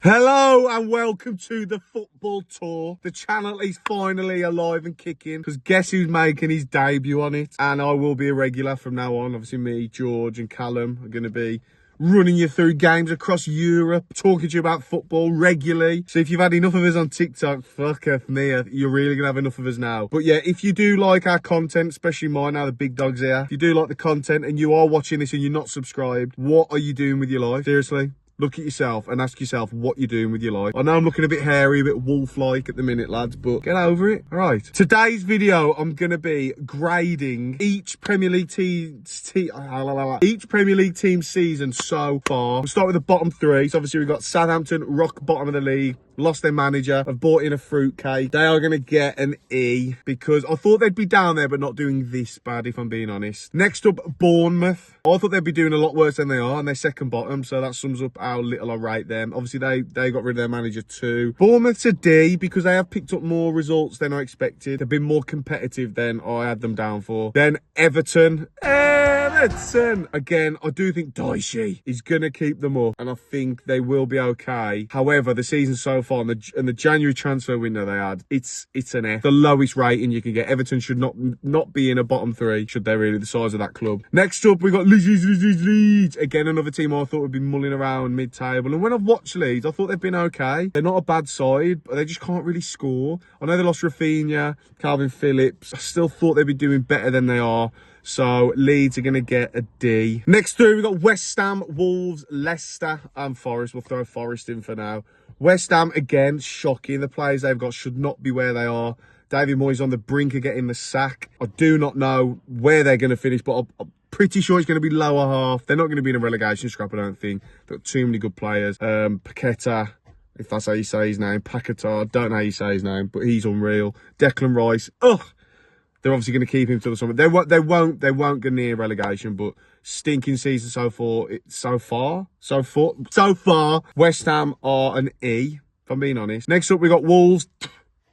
Hello and welcome to the football tour. The channel is finally alive and kicking because guess who's making his debut on it? And I will be a regular from now on. Obviously me, George and Callum are going to be running you through games across Europe, talking to you about football regularly. So if you've had enough of us on TikTok, fuck off me, you're really going to have enough of us now. But yeah, if you do like our content, especially mine now, the big dog's here. If you do like the content and you are watching this and you're not subscribed, what are you doing with your life? Seriously? Look at yourself and ask yourself what you're doing with your life. I know I'm looking a bit hairy, a bit wolf-like at the minute, lads, but get over it. All right. Today's video, I'm going to be grading each Premier League team season so far. We'll start with the bottom three. So obviously we've got Southampton, rock bottom of the league. Lost their manager. I've bought in a fruitcake. They are going to get an E because I thought they'd be down there, but not doing this bad, if I'm being honest. Next up, Bournemouth. I thought they'd be doing a lot worse than they are, and they're second bottom, so that sums up how little I rate them. Obviously, they got rid of their manager too. Bournemouth's a D because they have picked up more results than I expected. They've been more competitive than I had them down for. Then Everton. Again, I do think Dicey is going to keep them up, and I think they will be okay. However, the season so far and the January transfer window they had, it's an F. The lowest rating you can get. Everton should not be in a bottom three, should they really, the size of that club. Next up, we got Leeds. Again, another team I thought would be mulling around mid-table. And when I've watched Leeds, I thought they've been okay. They're not a bad side, but they just can't really score. I know they lost Rafinha, Calvin Phillips. I still thought they'd be doing better than they are. So Leeds are going to get a D. Next through, we've got West Ham, Wolves, Leicester and Forest. We'll throw Forest in for now. West Ham, again, shocking. The players they've got should not be where they are. David Moyes on the brink of getting the sack. I do not know where they're going to finish, but I'm pretty sure it's going to be lower half. They're not going to be in a relegation scrap, I don't think. They've got too many good players. Paqueta, if that's how you say his name. Paqueta, I don't know how you say his name, but he's unreal. Declan Rice, ugh. They're obviously going to keep him till the summer. They won't go near relegation, but stinking season so far. West Ham are an E, if I'm being honest. Next up, we got Wolves.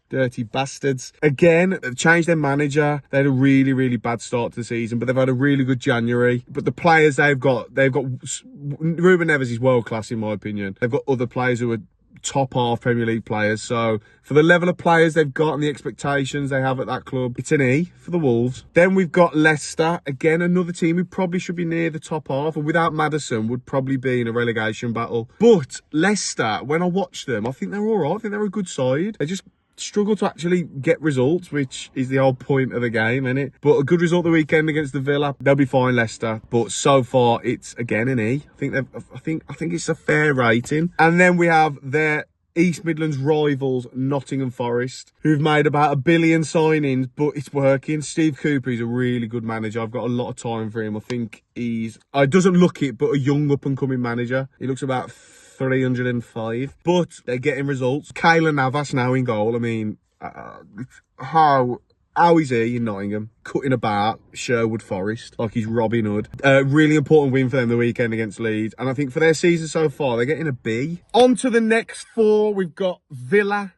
Dirty bastards. Again, they've changed their manager. They had a really, really bad start to the season, but they've had a really good January. But the players they've got Ruben Neves is world class in my opinion. They've got other players who are top half Premier League players. So for the level of players they've got and the expectations they have at that club, it's an E for the Wolves. Then we've got Leicester. Again, another team who probably should be near the top half, and without Maddison would probably be in a relegation battle. But Leicester, when I watch them, I think they're all right. I think they're a good side. They just struggle to actually get results, which is the whole point of the game, isn't it? But a good result the weekend against the Villa, they'll be fine, Leicester. But so far, it's again an E. I think it's a fair rating. And then we have their East Midlands rivals, Nottingham Forest, who've made about 1 billion signings, but it's working. Steve Cooper is a really good manager. I've got a lot of time for him. I think he doesn't look it, but a young up-and-coming manager. He looks about 305, but they're getting results. Keylor Navas now in goal. I mean, how is he in Nottingham cutting about Sherwood Forest like he's Robin Hood? Really important win for them the weekend against Leeds, and I think for their season so far they're getting a B. On to the next four. We've got Villa,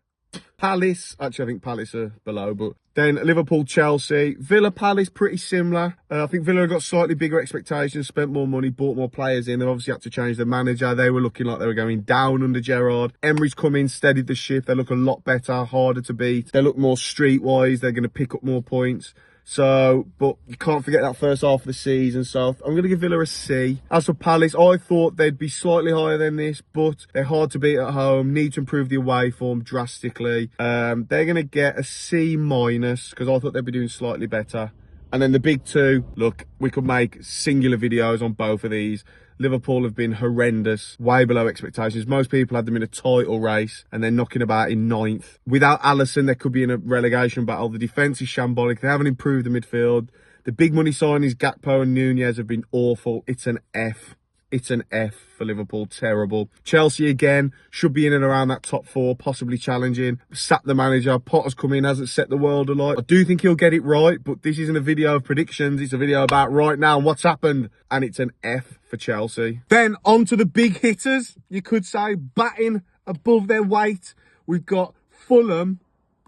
Palace. Actually, I think Palace are below, but then Liverpool, Chelsea. Villa, Palace, pretty similar. I think Villa have got slightly bigger expectations, spent more money, bought more players in. They've obviously had to change their manager. They were looking like they were going down under Gerrard. Emery's come in, steadied the ship. They look a lot better, harder to beat. They look more streetwise. They're going to pick up more points. So, but you can't forget that first half of the season. So I'm going to give Villa a C. As for Palace, I thought they'd be slightly higher than this, but they're hard to beat at home. Need to improve the away form drastically. They're going to get a C- because I thought they'd be doing slightly better. And then the big two, look, we could make singular videos on both of these. Liverpool have been horrendous, way below expectations. Most people had them in a title race and they're knocking about in 9th. Without Alisson, they could be in a relegation battle. The defence is shambolic. They haven't improved the midfield. The big money signings, Gakpo and Nunez, have been awful. It's an F. It's an F for Liverpool. Terrible. Chelsea, again, should be in and around that top four, possibly challenging. Sacked the manager. Potter's come in, hasn't set the world alight. I do think he'll get it right, but this isn't a video of predictions. It's a video about right now and what's happened. And it's an F for Chelsea. Then on to the big hitters, you could say, batting above their weight. We've got Fulham,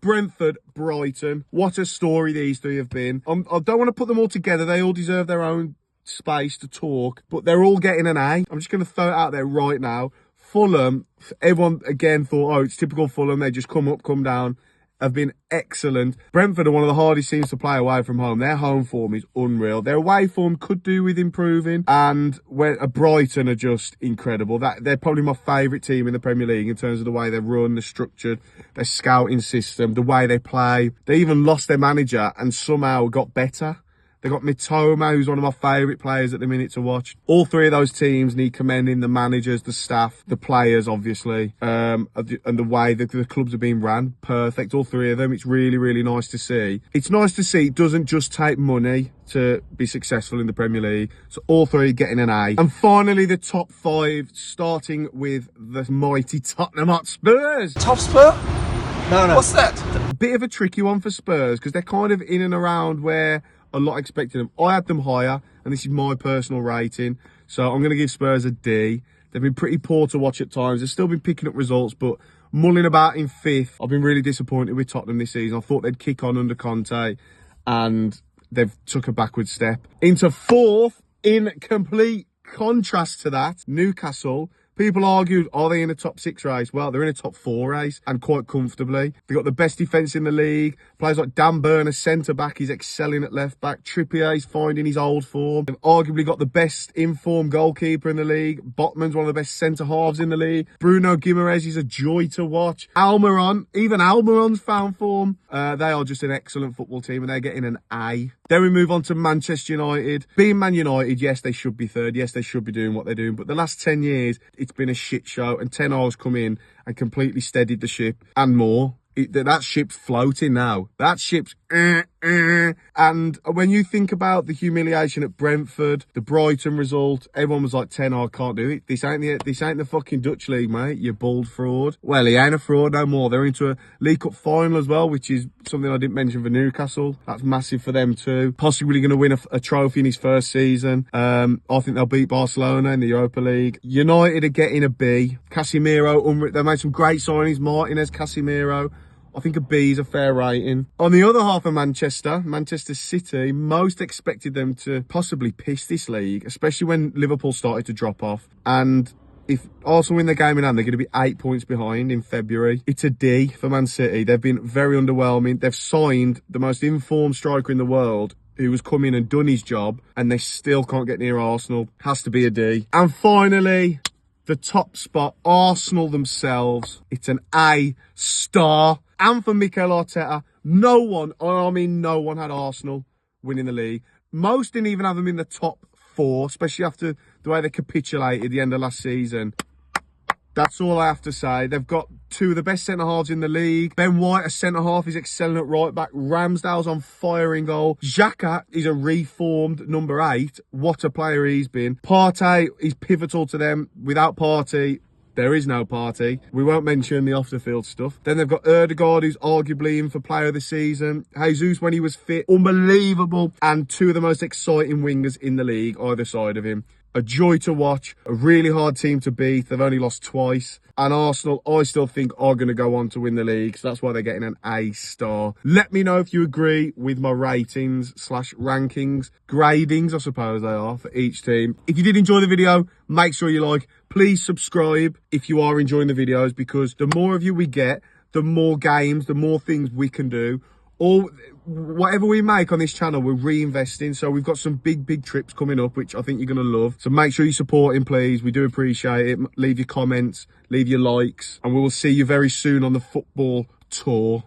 Brentford, Brighton. What a story these three have been. I don't want to put them all together. They all deserve their own space to talk, but they're all getting an A. I'm just going to throw it out there right now. Fulham, everyone again thought, oh, it's typical Fulham. They just come up, come down. Have been excellent. Brentford are one of the hardest teams to play away from home. Their home form is unreal. Their away form could do with improving. And when Brighton are just incredible. They're probably my favourite team in the Premier League in terms of the way they run, the structured, their scouting system, the way they play. They even lost their manager and somehow got better. They got Mitoma, who's one of my favourite players at the minute to watch. All three of those teams need commending: the managers, the staff, the players, obviously, and the way the clubs are being ran. Perfect, all three of them. It's really, really nice to see. It's nice to see it doesn't just take money to be successful in the Premier League. So all three getting an A. And finally, the top 5, starting with the mighty Tottenham Hotspurs. Top Spur? No. What's that? A bit of a tricky one for Spurs because they're kind of in and around where a lot expected them. I had them higher, and this is my personal rating. So I'm going to give Spurs a D. They've been pretty poor to watch at times. They've still been picking up results, but mulling about in 5th. I've been really disappointed with Tottenham this season. I thought they'd kick on under Conte, and they've took a backward step. Into 4th, in complete contrast to that, Newcastle. People argued, are they in a top 6 race? Well, they're in a top 4 race, and quite comfortably. They've got the best defence in the league. Players like Dan Burn, a centre-back, he's excelling at left-back. Trippier's finding his old form. They've arguably got the best informed goalkeeper in the league. Botman's one of the best centre-halves in the league. Bruno Guimaraes is a joy to watch. Even Almiron's found form. They are just an excellent football team, and they're getting an A. Then we move on to Manchester United. Being Man United, yes, they should be 3rd. Yes, they should be doing what they're doing. But the last 10 years, it's been a shit show. And Ten Hag's come in and completely steadied the ship and more. That ship's floating now. That ship's... And when you think about the humiliation at Brentford, the Brighton result, everyone was like, Ten Hag can't do it. This ain't the fucking Dutch league, mate. You bald fraud. Well, he ain't a fraud no more. They're into a League Cup final as well, which is something I didn't mention for Newcastle. That's massive for them too. Possibly going to win a trophy in his first season. I think they'll beat Barcelona in the Europa League. United are getting a B. Casemiro, they made some great signings. Martinez, Casemiro. I think a B is a fair rating. On the other half of Manchester City, most expected them to possibly piss this league, especially when Liverpool started to drop off. And if Arsenal win the game in hand, they're going to be 8 points behind in February. It's a D for Man City. They've been very underwhelming. They've signed the most informed striker in the world, who has come in and done his job, and they still can't get near Arsenal. Has to be a D. And finally, the top spot, Arsenal themselves. It's an A star. And for Mikel Arteta, no one had Arsenal winning the league. Most didn't even have them in the top 4, especially after the way they capitulated at the end of last season. That's all I have to say. They've got 2 of the best centre-halves in the league. Ben White, a centre-half, is excelling at right-back. Ramsdale's on fire in goal. Xhaka is a reformed number 8. What a player he's been. Partey is pivotal to them. Without Partey, there is no party. We won't mention the off-the-field stuff. Then they've got Ødegaard, who's arguably in for player of the season. Jesus, when he was fit, unbelievable. And 2 of the most exciting wingers in the league, either side of him. A joy to watch. A really hard team to beat. They've only lost twice. And Arsenal, I still think, are going to go on to win the league. So that's why they're getting an A star. Let me know if you agree with my ratings / rankings. Gradings, I suppose they are, for each team. If you did enjoy the video, make sure you like. Please subscribe if you are enjoying the videos, because the more of you we get, the more games, the more things we can do. Or whatever we make on this channel, we're reinvesting. So we've got some big trips coming up, which I think you're going to love. So make sure you support him, please. We do appreciate it. Leave your comments, leave your likes, and we will see you very soon on the football tour.